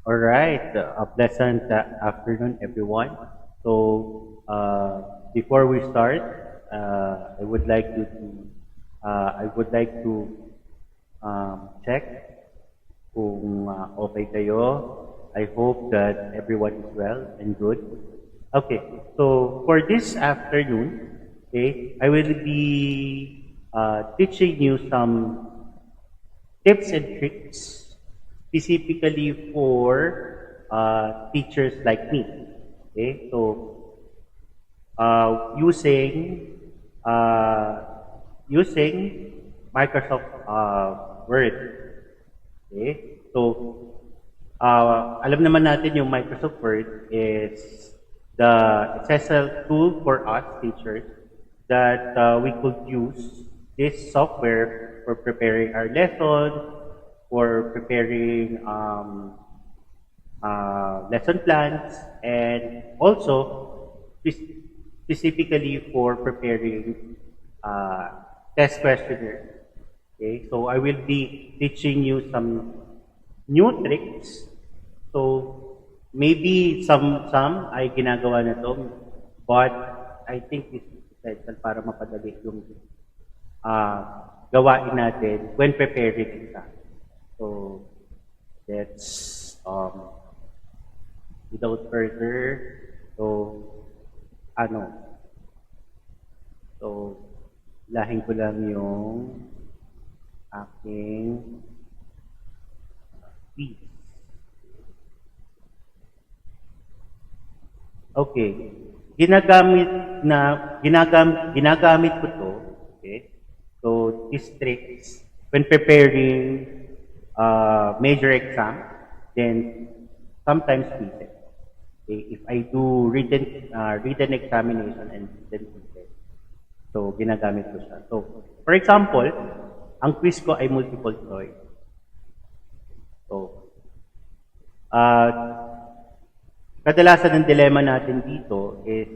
All right. A pleasant afternoon, everyone. Before we start, I would like to check kung okay kayo. I hope that everyone is well and good. Okay. So for this afternoon, okay, I will be teaching you some tips and tricks specifically for teachers like me. Okay, so uh, using Microsoft Word. Okay, so alam naman natin yung Microsoft Word is the essential tool for us teachers that we could use this software for preparing our lesson, for preparing lesson plans, and also specifically for preparing test questionnaires. Okay, so I will be teaching you some new tricks. So maybe some ay ginagawa na to, but I think this is essential para mapadali yung gawain natin when preparing exam. So let's without further, so ano, so lahin ko lang yung aking feed. Okay. Ginagamit ko to, okay? So these tricks when preparing major exam, then sometimes quizzes. Okay? If I do written examination and written quizzes, so ginagamit ko siya. So for example, ang quiz ko ay multiple choice. So kadalasan ng dilemma natin dito is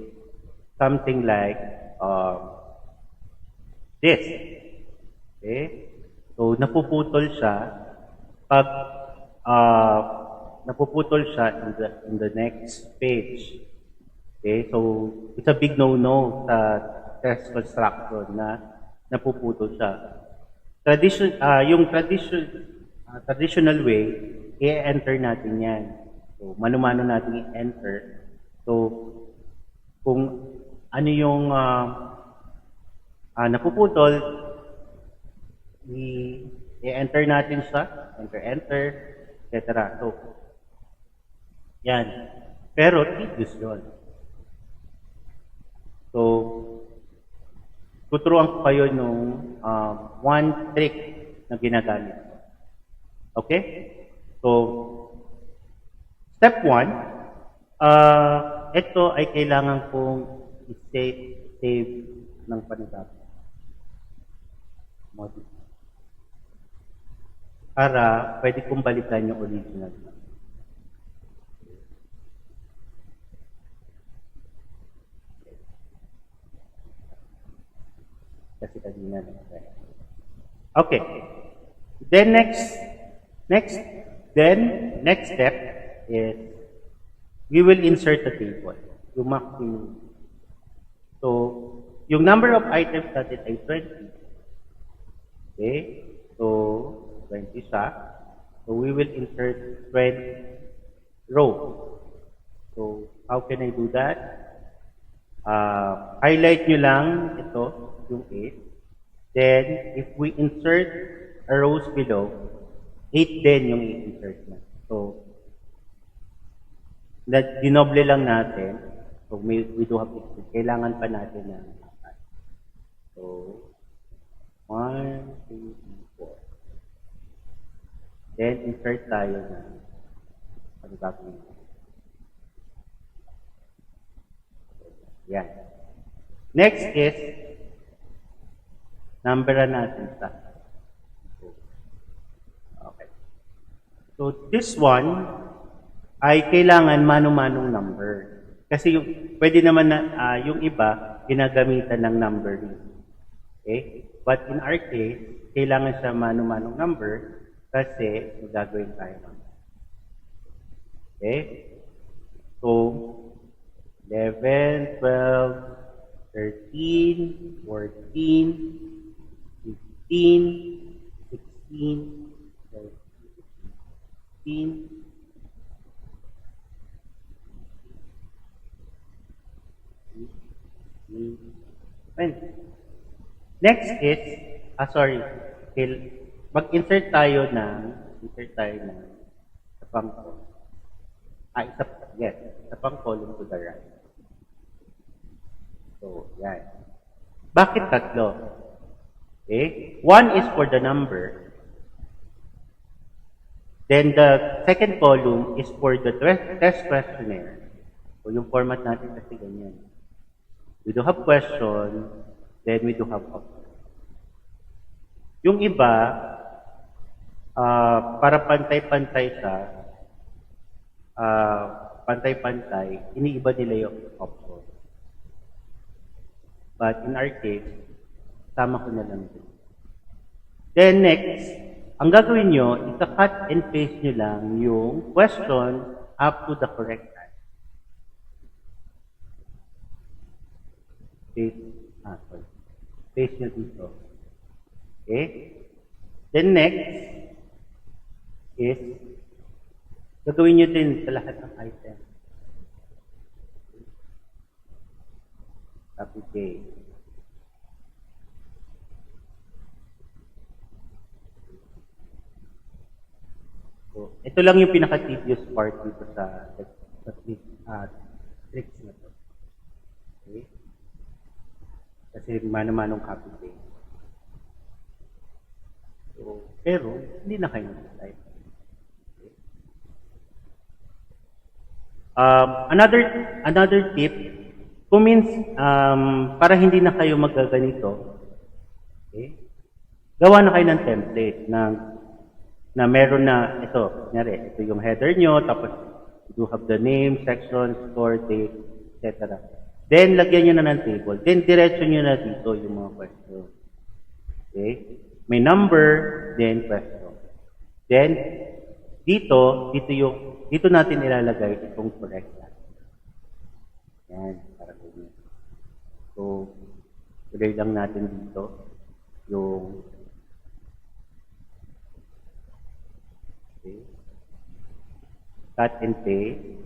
something like this. Okay? So, napuputol siya pag in the next page. Okay? So, it's a big no-no sa test construction na napuputol siya. Traditional way, i-enter natin yan. So, mano-mano natin i-enter. So, kung ano yung napuputol, i-enter natin siya. Enter, etc. So, yan. Pero, tedious yun. So, tuturuan ko kayo nung one trick na ginagamit. Okay? So, step 1, ito ay kailangan kong i-save ng panitapos. Para pwede kong balikan yung original. Kasi kanina na. Okay. Then next step is we will insert the table. Yung maximum. So, yung number of items natin ay 20. Okay? So, 20 siya. So, we will insert 20 rows. So, how can I do that? Highlight nyo lang ito, yung 8. Then, if we insert a rows below, 8 din yung i-insert na. So, dinoble lang natin. So, we do have to, kailangan pa natin na. So, 1, 2, 3, 4. Then, insert tayo na. Ano gagawin? Yan. Next is, numberan natin sa. Okay. So, this one ay kailangan mano-manong number. Kasi pwede naman na, yung iba, ginagamitan ng numbering. Okay? But in our case, kailangan siya mano-manong number kasi magagawin tayo. Okay? So, 11, 12, 13, 14, 15, 16, 17, 18, 20. Next is, sorry, mag-insert tayo ng isa pang column. Yes, isa pang column to the right. So, yan. Bakit tatlo? Okay? One is for the number. Then the second column is for the test questionnaire. So, yung format natin kasi ganyan. We do have question, then we do have option. Yung iba, para pantay-pantay siya, pantay-pantay, iniiba nila yung option. But in our case, sama ko na lang din. Then next, ang gagawin nyo, ika-cut and paste nyo lang yung question up to the correct answer. Sorry. Paste nyo dito. Okay? Then next is, gagawin nyo din sa lahat ng item. Copy paste. So, ito lang yung pinaka-tedious part dito sa tricks na to. Okay? Kasi mano-manong copy paste. So, pero, hindi na kayo nag-type. Okay? Another tip, kung means, para hindi na kayo magaganito, okay? Gawa na kayo ng template na meron na ito, ito yung header nyo, tapos you have the name, section, score, date, etc. Then, lagyan nyo na ng table. Then, diretso nyo na dito yung mga question. Okay? May number, then question. Then, dito natin ilalagay itong correct answer. Yan, para ganyan. So, ilagay lang natin dito yung cut and paste.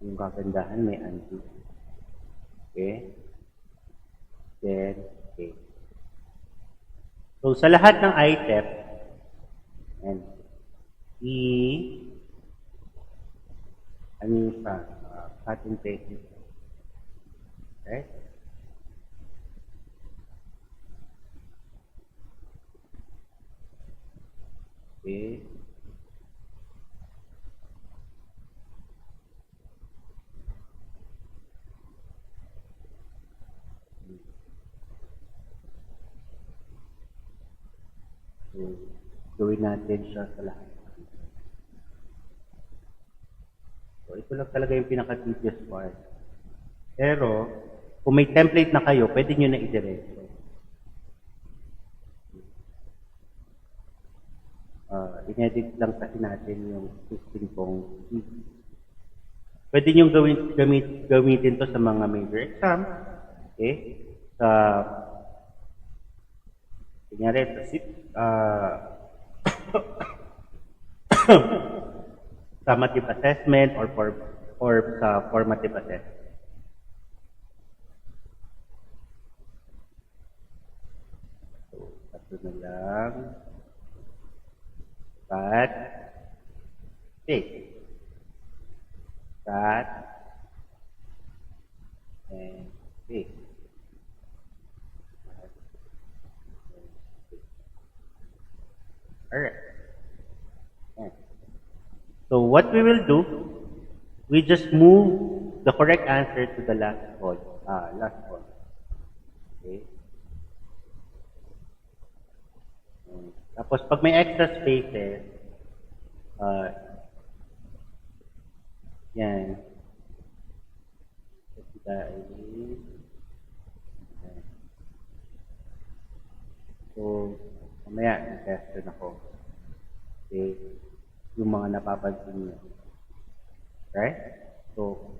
Yung kagandahan may undo. Okay? Then, okay. So, sa lahat ng item, and ano yung cut and paste. Okay? Okay. So, gawin natin siya sa lahat. So, ito lang talaga yung pinaka-tedious part. Pero, kung may template na kayo, pwede nyo na i-diretso. In-edit lang kasi natin yung existing kong pwede nyo gamitin to sa mga major exam. Okay? Kunyari, summative assessment or sa formative assessment. So, ito na lang. Cut. Paste. Cut. And paste. Alright. So what we will do, we just move the correct answer to the last column. Okay. Tapos pag may extra spaces, yan. So, mamaya, i-question ako. Okay? Yung mga napapansin niyo. Right? So,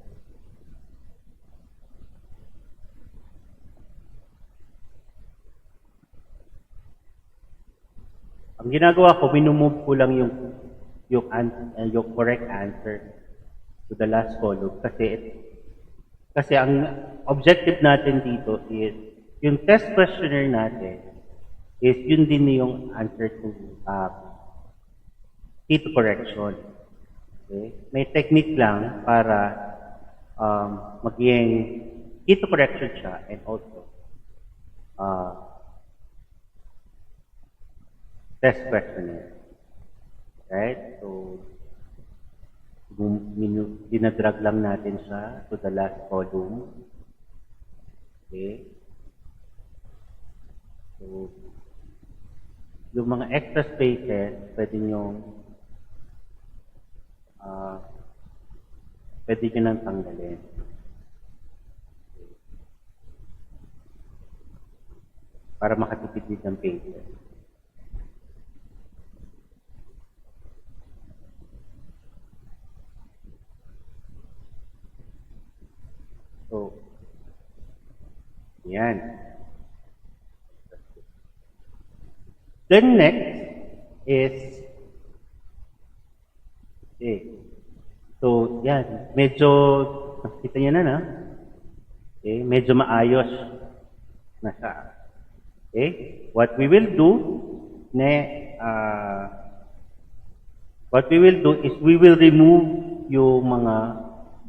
ang ginagawa ko, minumove ko lang yung correct answer to the last column kasi ang objective natin dito is yung test questionnaire natin is yun din yung answer to key to correction. Okay? May technique lang para maging key to correction siya and also uh, test questionnaire. Right? So, dinadrag lang natin siya to the last column. Okay? So, yung mga extra spaces, uh, pwede nyo nang tanggalin. Para makatipid din ng pages. So, yan. Then next is, okay. So, yan. Medyo, nakikita nyo na. Okay. Medyo maayos na siya. Okay. What we will do, is we will remove yung mga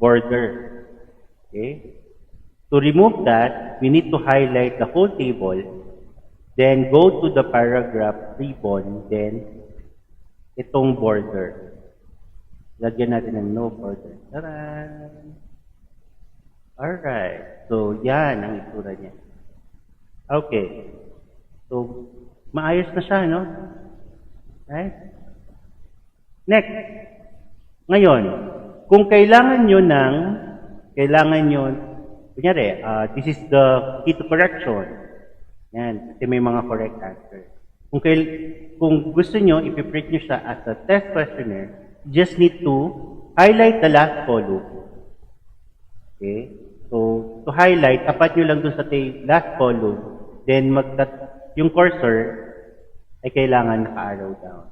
border. Okay. To remove that, we need to highlight the whole table, then go to the paragraph ribbon, then itong border. Lagyan natin ng no border. Taran! Alright. So, yan ang itsura niya. Okay. So, maayos na siya, no? Right? Next. Ngayon, kung kailangan nyo, kunyari, this is the key to correction. Yan, kasi may mga correct answer. Kung gusto nyo, ipiprint nyo siya as a test questionnaire, you just need to highlight the last column. Okay? So, to highlight, tapat nyo lang dun sa last column, then yung cursor ay kailangan naka-arrow down.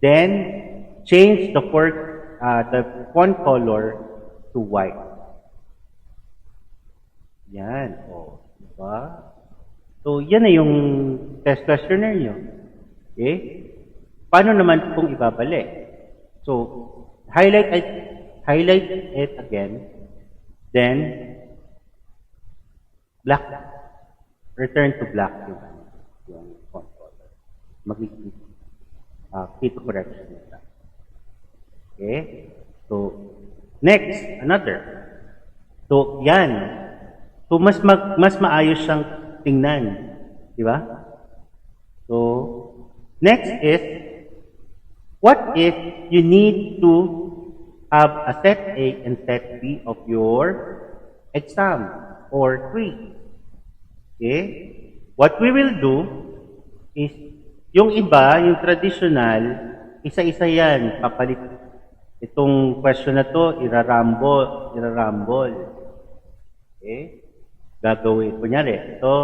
Then, change the font color to white. Yan. O. Diba? So, yan na yung test questionnaire nyo. Okay? Paano naman kung ibabalik? So, highlight it again. Then, black. Return to black yung font color. Magiging key to correction nila. Okay? So, next, another. So, yan. So, mas maayos siyang tingnan. Di ba? So, next is, what if you need to have a set A and set B of your exam or quiz? Okay? What we will do is, yung iba, yung traditional, isa-isa yan, papalit. Itong question na to, irarambol. Okay? Gagawin. Kunyari, ito,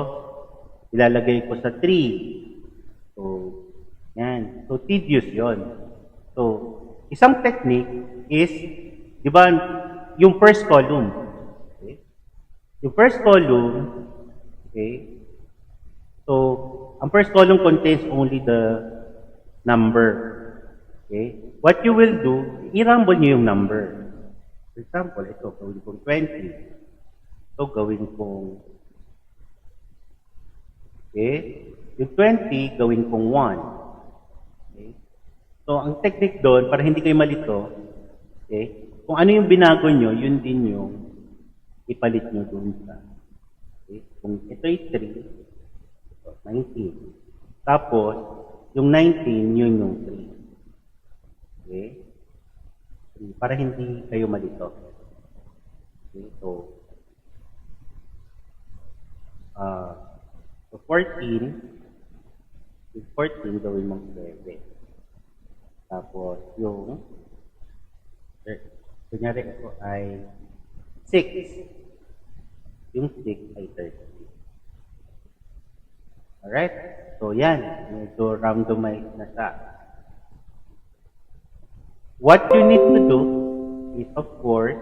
ilalagay ko sa 3. So, yan. So, tedious yon. So, isang technique is, di ba, yung first column. Okay? Yung first column, okay? So, ang first column contains only the number. Okay? What you will do, i-rumble nyo yung number. For example, ito, gawin kong 20. Ito, gawin kong, okay? Yung 20, gawin kong 1. Okay? So, ang technique doon, para hindi kayo malito, okay? Kung ano yung binago nyo, yun din yung ipalit nyo doon sa. Okay? Kung ito ay 3, ito, 19. Tapos, yung 19, yun yung 3. Okay? Para hindi kayo malito. Okay? So 14, Yung 14, gawin mong 7. Tapos, yung, kunyari ito ay 6. Yung 6 ay 30. Alright? So, yan. Medyo randomized na siya. What you need to do is, of course,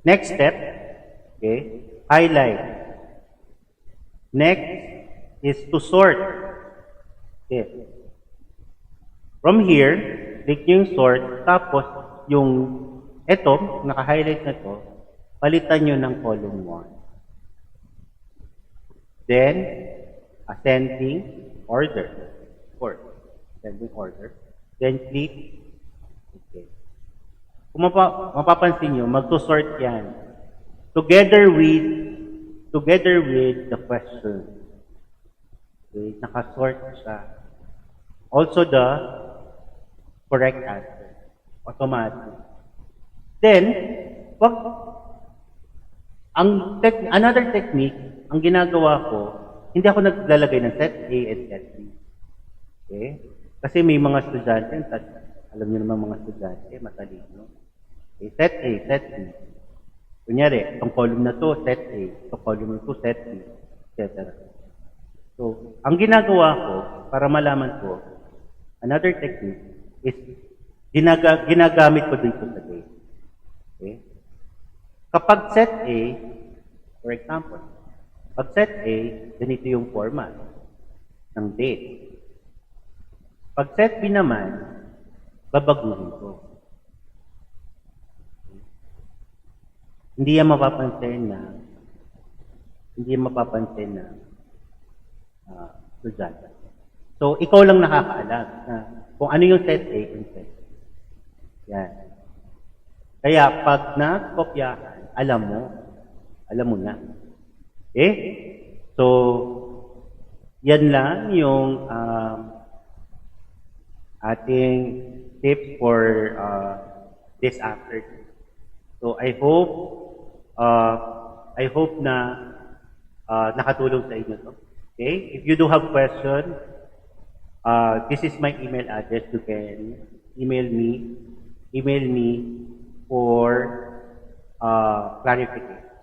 next step, okay, highlight. Next is to sort. Okay. From here, click nyo yung sort, tapos yung eto, naka-highlight na to, palitan nyo ng column 1. Then, ascending order. Of course, ascending order. Then, click. Okay. Kung mapapansin nyo, magsusort yan. Together with the question. Okay, nakasort siya. Also the correct answer. Automatic. Then, another technique, ang ginagawa ko, hindi ako naglalagay ng set A and set B. Okay? Kasi may mga estudyante, alam niyo naman mga estudyante, matalino. Okay, set A, set B. Kunyari, itong column na to, set A. Itong column na to, set B. Etc. So, ang ginagawa ko, para malaman ko, another technique is, ginagamit ko dito sa date. Okay? Kapag set A, for example, pag set A, ganito yung format ng date. Pag set B naman, babaguhin ko. Hindi yan mapapansin na estudyante. So, ikaw lang nakakaalam na kung ano yung set A and set B. Yan. Kaya, pag nakopyahan, alam mo na. Okay? So, yan lang yung ating tips for this afternoon. So, I hope na nakatulong sa inyo to. Okay? If you do have questions, this is my email address. You can email me for clarification.